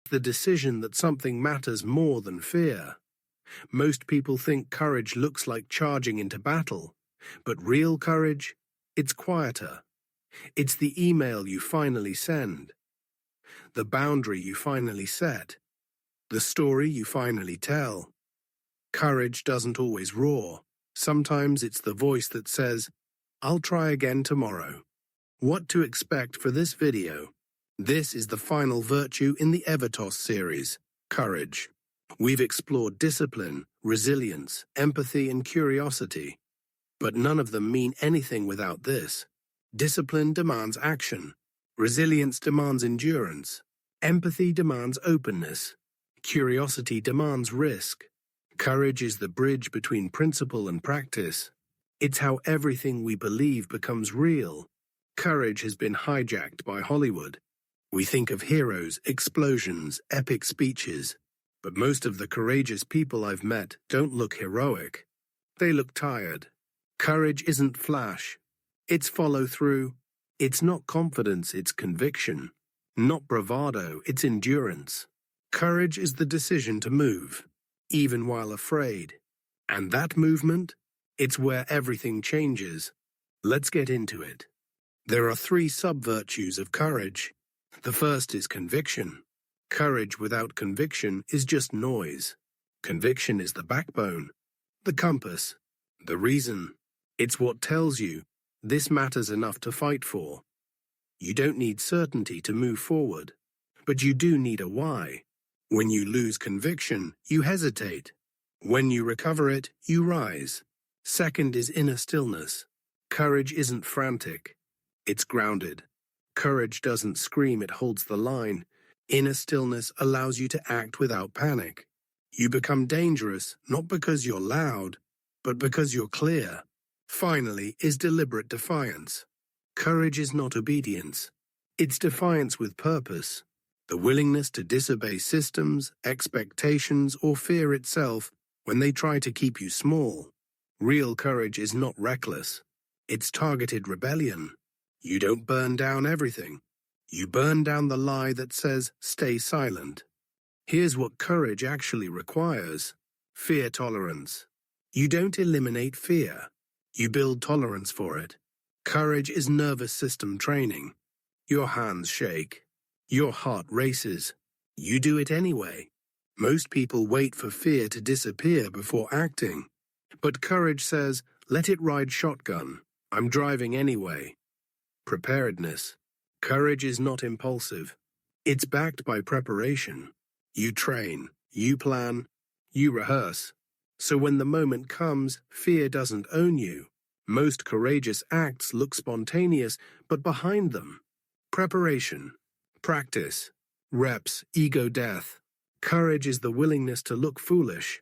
The decision that something matters more than fear. Most people think courage looks like charging into battle, but real courage, it's quieter. It's the email you finally send, the boundary you finally set, the story you finally tell. Courage doesn't always roar. Sometimes it's the voice that says, "I'll try again tomorrow." What to expect for this video? This is the final virtue in the Aevitas series, courage. We've explored discipline, resilience, empathy, and curiosity. But none of them mean anything without this. Discipline demands action. Resilience demands endurance. Empathy demands openness. Curiosity demands risk. Courage is the bridge between principle and practice. It's how everything we believe becomes real. Courage has been hijacked by Hollywood. We think of heroes, explosions, epic speeches. But most of the courageous people I've met don't look heroic. They look tired. Courage isn't flash. It's follow-through. It's not confidence, it's conviction. Not bravado, it's endurance. Courage is the decision to move, even while afraid. And that movement, it's where everything changes. Let's get into it. There are 3 sub-virtues of courage. The first is conviction. Courage without conviction is just noise. Conviction is the backbone, the compass, the reason. It's what tells you, this matters enough to fight for. You don't need certainty to move forward, but you do need a why. When you lose conviction, you hesitate. When you recover it, you rise. Second is inner stillness. Courage isn't frantic. It's grounded. Courage doesn't scream, it holds the line. Inner stillness allows you to act without panic. You become dangerous not because you're loud, but because you're clear. Finally is deliberate defiance. Courage is not obedience. It's defiance with purpose. The willingness to disobey systems, expectations, or fear itself when they try to keep you small. Real courage is not reckless. It's targeted rebellion. You don't burn down everything. You burn down the lie that says, stay silent. Here's what courage actually requires. Fear tolerance. You don't eliminate fear. You build tolerance for it. Courage is nervous system training. Your hands shake. Your heart races. You do it anyway. Most people wait for fear to disappear before acting. But courage says, let it ride shotgun. I'm driving anyway. Preparedness. Courage is not impulsive. It's backed by preparation. You train, you plan, you rehearse. So when the moment comes, fear doesn't own you. Most courageous acts look spontaneous, but behind them, preparation, practice, reps, ego death. Courage is the willingness to look foolish,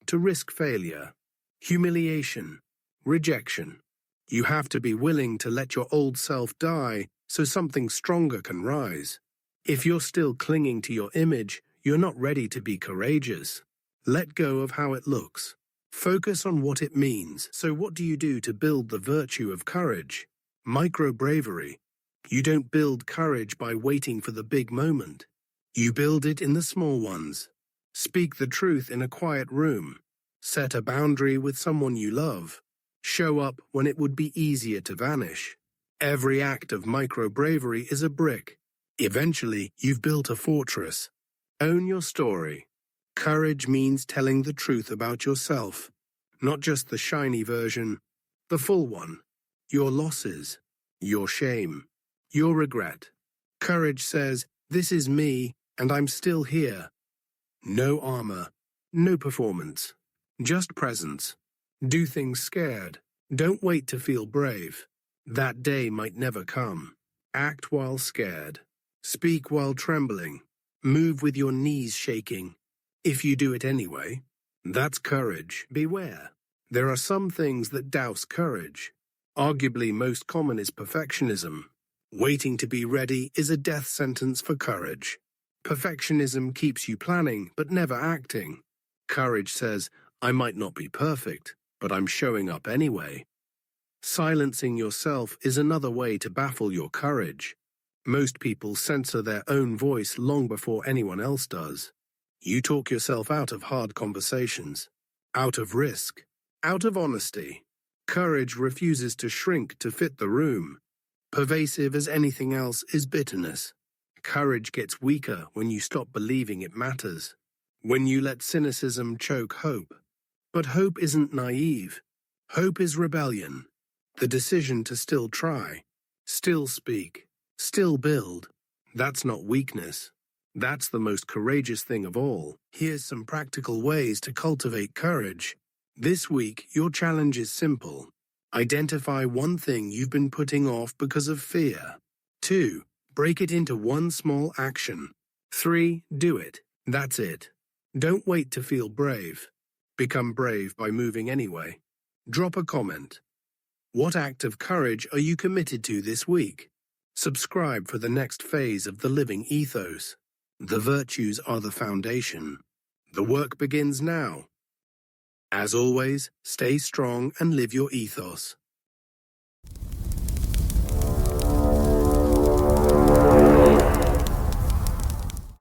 to risk failure, humiliation, rejection. You have to be willing to let your old self die so something stronger can rise. If you're still clinging to your image, you're not ready to be courageous. Let go of how it looks. Focus on what it means. So what do you do to build the virtue of courage? Micro-bravery. You don't build courage by waiting for the big moment. You build it in the small ones. Speak the truth in a quiet room. Set a boundary with someone you love. Show up when it would be easier to vanish. Every act of micro-bravery is a brick. Eventually, you've built a fortress. Own your story. Courage means telling the truth about yourself, not just the shiny version, the full one. Your losses, your shame, your regret. Courage says, this is me, and I'm still here. No armor, no performance, just presence. Do things scared. Don't wait to feel brave. That day might never come. Act while scared. Speak while trembling. Move with your knees shaking. If you do it anyway, that's courage. Beware. There are some things that douse courage. Arguably most common is perfectionism. Waiting to be ready is a death sentence for courage. Perfectionism keeps you planning but never acting. Courage says, I might not be perfect, but I'm showing up anyway. Silencing yourself is another way to baffle your courage. Most people censor their own voice long before anyone else does. You talk yourself out of hard conversations, out of risk, out of honesty. Courage refuses to shrink to fit the room. Pervasive as anything else is bitterness. Courage gets weaker when you stop believing it matters, when you let cynicism choke hope. But hope isn't naive. Hope is rebellion, the decision to still try, still speak, still build. That's not weakness. That's the most courageous thing of all. Here's some practical ways to cultivate courage. This week, your challenge is simple. Identify one thing you've been putting off because of fear. 2. Break it into one small action. 3. Do it. That's it. Don't wait to feel brave. Become brave by moving anyway. Drop a comment. What act of courage are you committed to this week? Subscribe for the next phase of the living ethos. The virtues are the foundation. The work begins now. As always, stay strong and live your ethos.